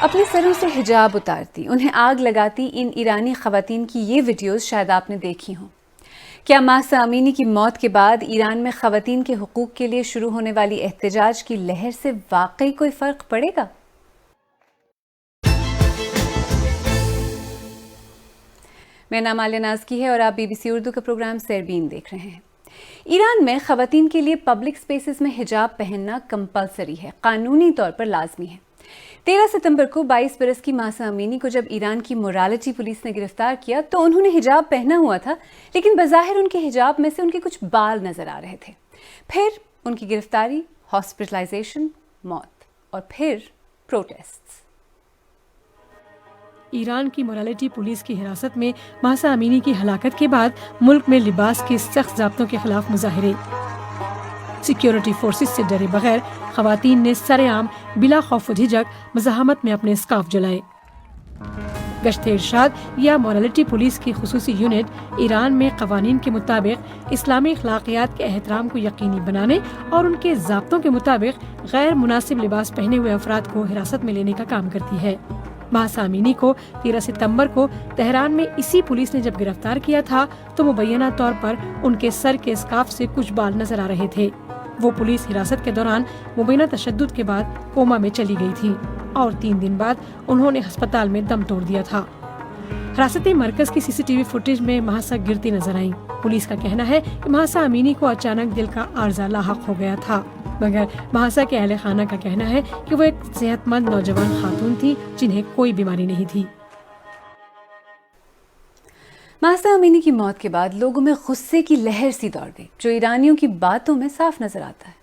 अपने सरों से हिजाब उतारती, उन्हें आग लगाती इन ईरानी खवातीन की ये वीडियोस शायद आपने देखी हों। क्या मासा अमीनी की मौत के बाद ईरान में खवातीन के हुकूक के लिए शुरू होने वाली एहतजाज की लहर से वाकई कोई फर्क पड़ेगा? मेरा नाम आलिया नाज़की है और आप BBC उर्दू का प्रोग्राम सरबीन देख रहे हैं। ईरान में खवातीन के लिए पब्लिक स्पेसेस में हिजाब पहनना कंपलसरी है, कानूनी तौर पर लाजमी है। 13 सितंबर को 22 बरस की मासा अमीनी को जब ईरान की मोरालिटी पुलिस ने गिरफ्तार किया तो उन्होंने हिजाब पहना हुआ था, लेकिन बज़ाहिर उनके हिजाब में से उनके कुछ बाल नजर आ रहे थे। फिर उनकी गिरफ्तारी, हॉस्पिटलाइजेशन, मौत और फिर प्रोटेस्ट्स। ईरान की मोरालिटी पुलिस की हिरासत में मासा अमीनी की हलाकत के बाद मुल्क में लिबास के सख्त ज़ाब्तों के खिलाफ मुजाहिरे। सिक्योरिटी फोर्सेस से डरे बगैर खवातीन ने सरेआम बिला खौफ व झिझक मज़ाहमत में अपने स्कार्फ जलाए। गश्त इरशाद या मोरालिटी पुलिस की खुसूसी यूनिट ईरान में कवानीन के मुताबिक इस्लामी अखलाकियात के एहतराम को यकीनी बनाने और उनके ज़ाब्तों के मुताबिक गैर मुनासिब लिबास पहने हुए अफराद को हिरासत में लेने का काम करती है। मासा अमीनी को 13 सितंबर को तेहरान में इसी पुलिस ने जब गिरफ्तार किया था तो मुबैना तौर पर उनके सर के स्कार्फ से कुछ बाल नजर आ रहे थे। वो पुलिस हिरासत के दौरान मुबैना तशद्दुद के बाद कोमा में चली गई थी और 3 दिन बाद उन्होंने अस्पताल में दम तोड़ दिया था। हिरासती मरकज की CCTV फुटेज में महासा गिरती नजर आई। पुलिस का कहना है कि महासा अमीनी को अचानक दिल का आर्जा लाहक हो गया था, मगर महासा के अहले खाना का कहना है कि वो एक सेहतमंद नौजवान खातून थी जिन्हें कोई बीमारी नहीं थी। मासा अमीनी की मौत के बाद लोगों में गुस्से की लहर सी दौड़ गई, जो ईरानियों की बातों में साफ नजर आता है।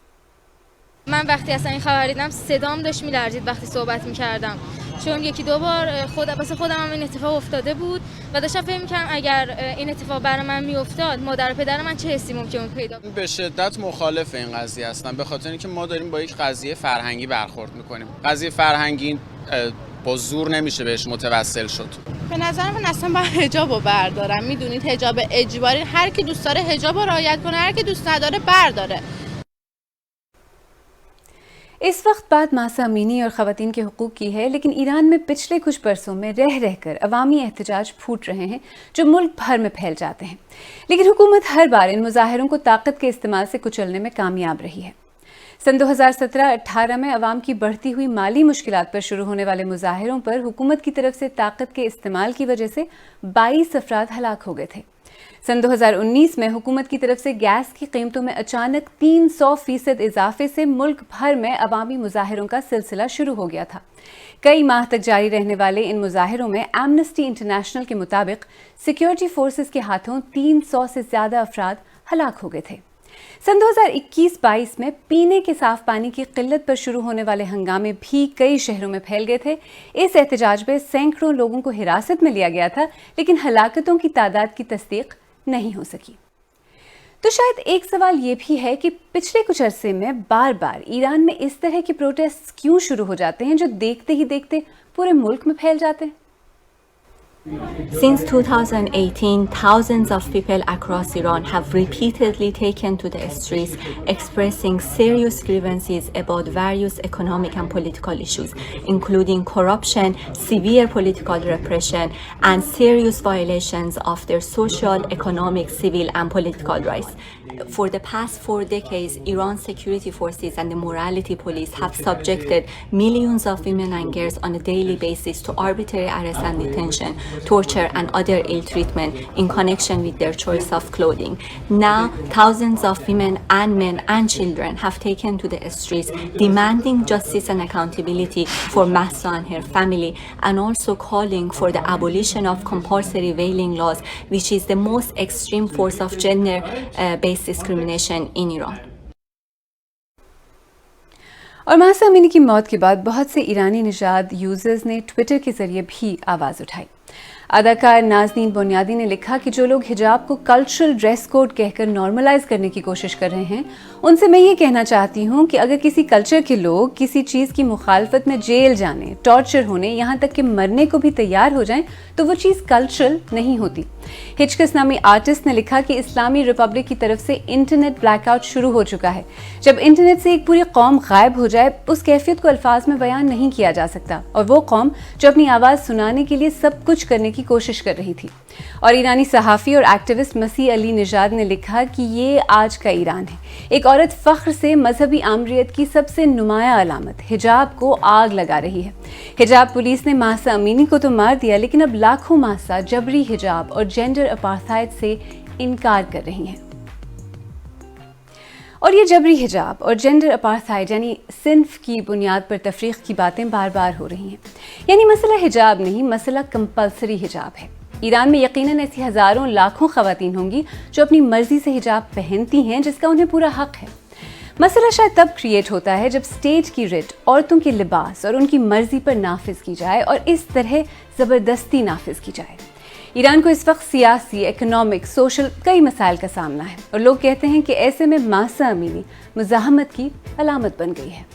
من وقتی اصلا این خبر دیدم صدام داشت میلرزید وقتی صحبت میکردم، چون یکی دو بار خودم هم این اتفاق افتاده بود و داشتم فکر میکردم اگر این اتفاق برای من میافتاد مادر و پدر من چه حسی ممکن بود پیدا کنه. به شدت مخالف این قضیه هستم، به خاطر اینکه ما داریم با یک قضیه فرهنگی برخورد میکنیم. قضیه فرهنگی با زور نمیشه بهش متوسل شد. به نظر من اصلا باید حجابو بردارم. میدونید حجاب اجباری، هر کی دوست داره حجابو رعایت کنه، هر کی دوست نداره برداره. इस वक्त बात मासा अमीनी और ख़वातीन के हुकूक की है, लेकिन ईरान में पिछले कुछ बरसों में रह रहकर अवामी एहतजाज फूट रहे हैं जो मुल्क भर में फैल जाते हैं। लेकिन हुकूमत हर बार इन मुजाहिरों को ताकत के इस्तेमाल से कुचलने में कामयाब रही है। सन 2017-18 में अवाम की बढ़ती हुई माली मुश्किलात पर शुरू होने वाले मुजाहिरों पर हुकूमत की तरफ से ताकत के इस्तेमाल की वजह से 22 अफराद हलाक हो गए थे। सन 2019 में हुकूमत की तरफ से गैस की कीमतों में अचानक 300% इजाफे से मुल्क भर में अवामी मुजाहिरों का सिलसिला शुरू हो गया था। कई माह तक जारी रहने वाले इन मुजाहिरों में एमनेस्टी इंटरनेशनल के मुताबिक सिक्योरिटी फोर्सेस के हाथों 300 से ज़्यादा अफराद हलाक हो गए थे। सन 2021-22 में पीने के साफ पानी की किल्लत पर शुरू होने वाले हंगामे भी कई शहरों में फैल गए थे। इस एहतजाज में सैकड़ों लोगों को हिरासत में लिया गया था, लेकिन हलाकतों की तादाद की तस्दीक नहीं हो सकी। तो शायद एक सवाल ये भी है कि पिछले कुछ अरसे में बार बार ईरान में इस तरह के प्रोटेस्ट क्यों शुरू हो जाते हैं जो देखते ही देखते पूरे मुल्क में फैल जाते हैं। Since 2018, thousands of people across Iran have repeatedly taken to the streets expressing serious grievances about various economic and political issues, including corruption, severe political repression, and serious violations of their social, economic, civil, and political rights. For the past 4 decades, Iran's security forces and the morality police have subjected millions of women and girls on a daily basis to arbitrary arrest and detention, torture, and other ill treatment in connection with their choice of clothing. Now, thousands of women and men and children have taken to the streets demanding justice and accountability for Mahsa and her family, and also calling for the abolition of compulsory veiling laws, which is the most extreme force of gender-based discrimination in Iran. और मासा Amini की मौत के बाद बहुत से ईरानी निजात users ने ट्विटर के जरिए भी आवाज़ उठाई। अदाकार नाज़नीन बुनियादी ने लिखा कि जो लोग हिजाब को कल्चरल ड्रेस कोड कहकर नॉर्मलाइज करने की कोशिश कर रहे हैं, उनसे मैं ये कहना चाहती हूँ कि अगर किसी कल्चर के लोग किसी चीज़ की मुखालफत में जेल जाने, टॉर्चर होने, यहाँ तक कि मरने को भी तैयार हो जाएं, तो वो चीज़ कल्चरल नहीं होती। हिचकस नामी आर्टिस्ट ने लिखा कि इस्लामी रिपब्लिक की तरफ से इंटरनेट ब्लैकआउट शुरू हो चुका है। जब इंटरनेट से एक पूरी कौम गायब हो जाए, उस कैफियत को अल्फाज में बयान नहीं किया जा सकता, और वो कौम जो अपनी आवाज़ सुनाने के लिए सब कुछ करने की कोशिश कर रही थी। और ईरानी सहाफ़ी और एक्टिविस्ट मसीह अली निजाद ने लिखा कि ये आज का ईरान है। एक औरत फ़ख्र से मजहबी आमरीत की सबसे नुमाया अलामत हिजाब को आग लगा रही है। हिजाब पुलिस ने महसा अमीनी को तो मार दिया, लेकिन अब लाखों महसा जबरी हिजाब और जेंडर अपार्थाइड से इनकार कर रही हैं। और ये जबरी हिजाब और जेंडर अपार्थाइड यानी सिन्फ की बुनियाद पर तफरीक की बातें बार बार हो रही हैं। यानी मसला हिजाब नहीं, मसला कंपल्सरी हिजाब है। ईरान में यकीनन ऐसी हज़ारों लाखों ख़वातीन होंगी जो अपनी मर्जी से हिजाब पहनती हैं, जिसका उन्हें पूरा हक है। मसला शायद तब क्रिएट होता है जब स्टेट की रिट औरतों के लिबास और उनकी मर्जी पर नाफिज की जाए, और इस तरह ज़बरदस्ती नाफिज की जाए। ईरान को इस वक्त सियासी, इकोनॉमिक, सोशल कई मसाइल का सामना है, और लोग कहते हैं कि ऐसे में महसा अमीनी मुज़ाहमत की अलामत बन गई है।